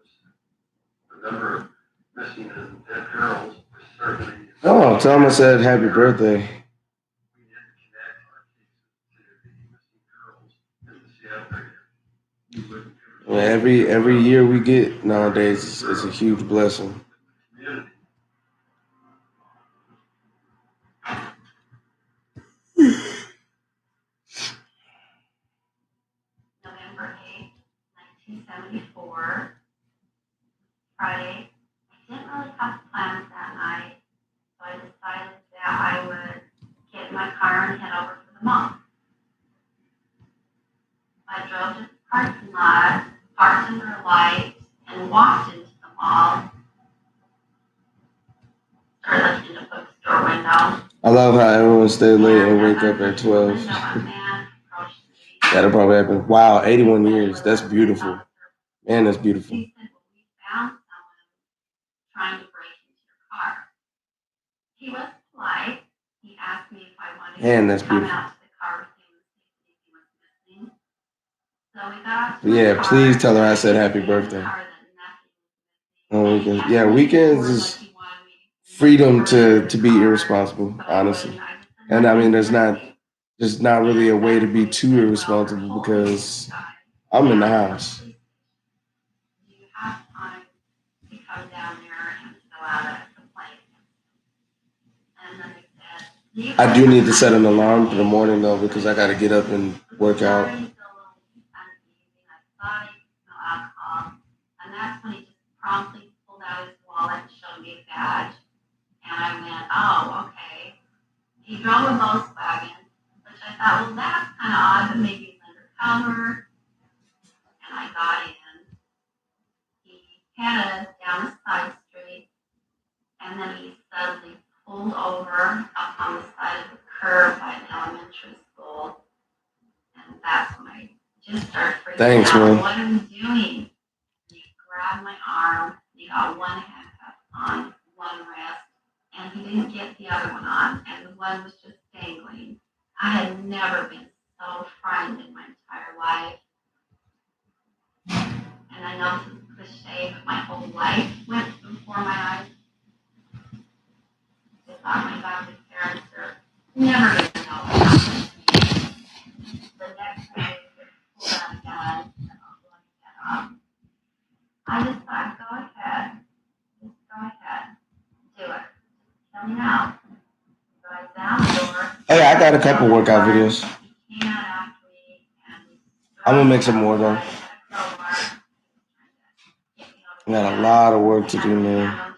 The number of missing and dead girls was certainly. Oh, Thomas said happy birthday. We did connect our cases to the missing girls in the Seattle area. You wouldn't Well, every year we get nowadays is a huge blessing. community. November 8th, 1974, Friday. I didn't really have plans that night, so I decided that I would get in my car and head over to the mall. I drove to the parking lot, parked under a light, and walked into the mall. Started looking in the bookstore window. I love how everyone stay late and wake up at 12. A man approached me. That'll probably happen. Wow, 81 years. That's beautiful. Man, that's beautiful. He said, well, we found someone trying to break into your car. He was polite. He asked me if I wanted Man, that's to come beautiful. out to the car with him and see if he was missing. So we got out to Yeah, the car, please tell her I said happy and in the birthday. car that nothing was On missing. weekends. And Yeah, he weekends asked me is if he wanted me to freedom come to be in the car, irresponsible, but I honestly. wouldn't. I just said, And I mean, nothing. there's not really a way to be too irresponsible because I'm in the house. Do you have time to come down there and fill out a complaint? And then they said, "Do you I do have need to set an time alarm for the today?" morning though because I got to get up and work out. Starting to feel a little uneasy. I thought he could smell alcohol. And that's when he just promptly pulled out his wallet and showed me a badge. And I went, oh, okay. He drove a Volkswagen, which I thought, well, that's kind of odd, but maybe he's undercover. And I got in. He headed down a side street, and then he suddenly pulled over up on the side of the curb by an elementary school. And that's when I just started freaking Thanks, out. man. What are we doing? And he grabbed my arm. He got one handcuff on one wrist, and he didn't get the other one on, and the one was just dangling. I had never been so frightened in my entire life. And I know this is cliche, but my whole life went before my eyes. I thought my adopted parents are never going to know what happened to me. The next day, they pulled out a gun, and I was going to get up. I just thought, go ahead. Just go ahead. Do it. Tell me now. So I down the door. Hey, I got a couple workout videos. He came out after me, and we I'm gonna make some more though. I got a lot of work to do, man.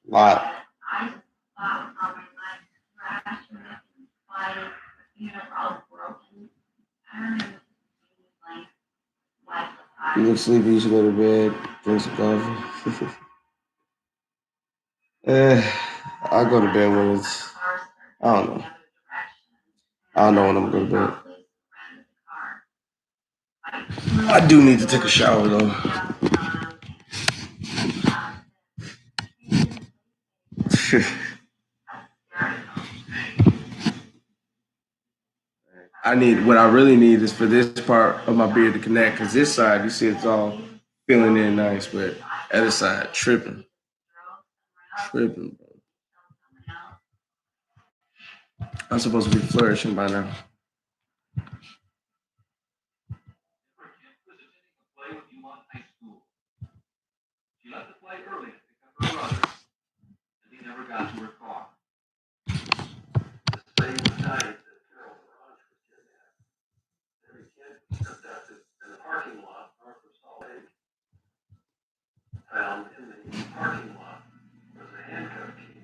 Lot. I just thought, oh my God, crashed and fight, you know, we're all broken. I remember feeling like lifeless. You look sleepy, you should go to bed, drink some coffee. I'll go to bed when it's, I don't know. I don't know when I'm going to go to bed. I do need to take a shower though. What I really need is for this part of my beard to connect, because this side, you see it's all feeling in nice, but other side, tripping. Tripping, bro. I'm supposed to be flourishing by now. She left the play early to pick up her brother, and he never got to her car. The same night that Carol Barrage was kidnapped, every kid was abducted in the parking lot north of Salt Lake. Found in the parking lot was a handcuff key.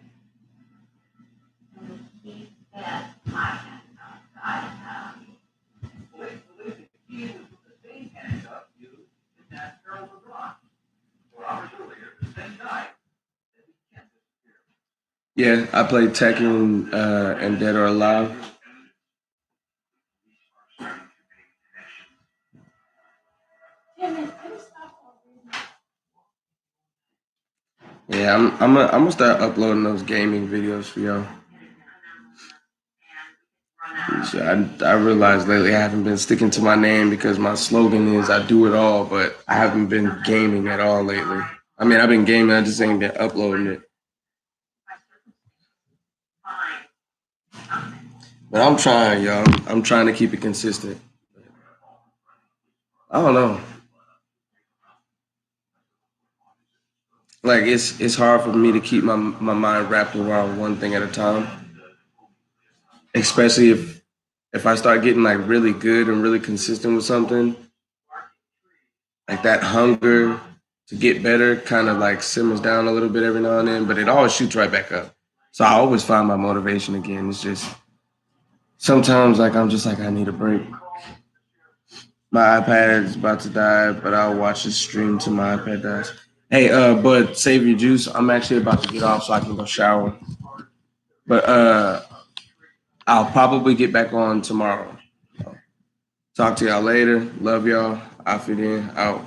And he said, my handcuff, Police believe the key was the same handcuff used to kidnap Carol Barrage. 4 hours earlier, the same night, that he can't disappear. Yeah, I played Tekken and Dead or Alive. Yeah, I'm gonna start uploading those gaming videos for y'all. So I realized lately I haven't been sticking to my name because my slogan is I do it all, but I haven't been gaming at all lately. I mean, I've been gaming, I just ain't been uploading it. But I'm trying, y'all. I'm trying to keep it consistent. I don't know. Like it's hard for me to keep my mind wrapped around one thing at a time, especially if I start getting like really good and really consistent with something, like that hunger to get better kind of like simmers down a little bit every now and then, but it always shoots right back up. So I always find my motivation again. It's just sometimes like I'm just like I need a break. My iPad is about to die, but I'll watch the stream till my iPad dies. Hey, but save your juice. I'm actually about to get off so I can go shower. But I'll probably get back on tomorrow. Talk to y'all later. Love y'all. Out.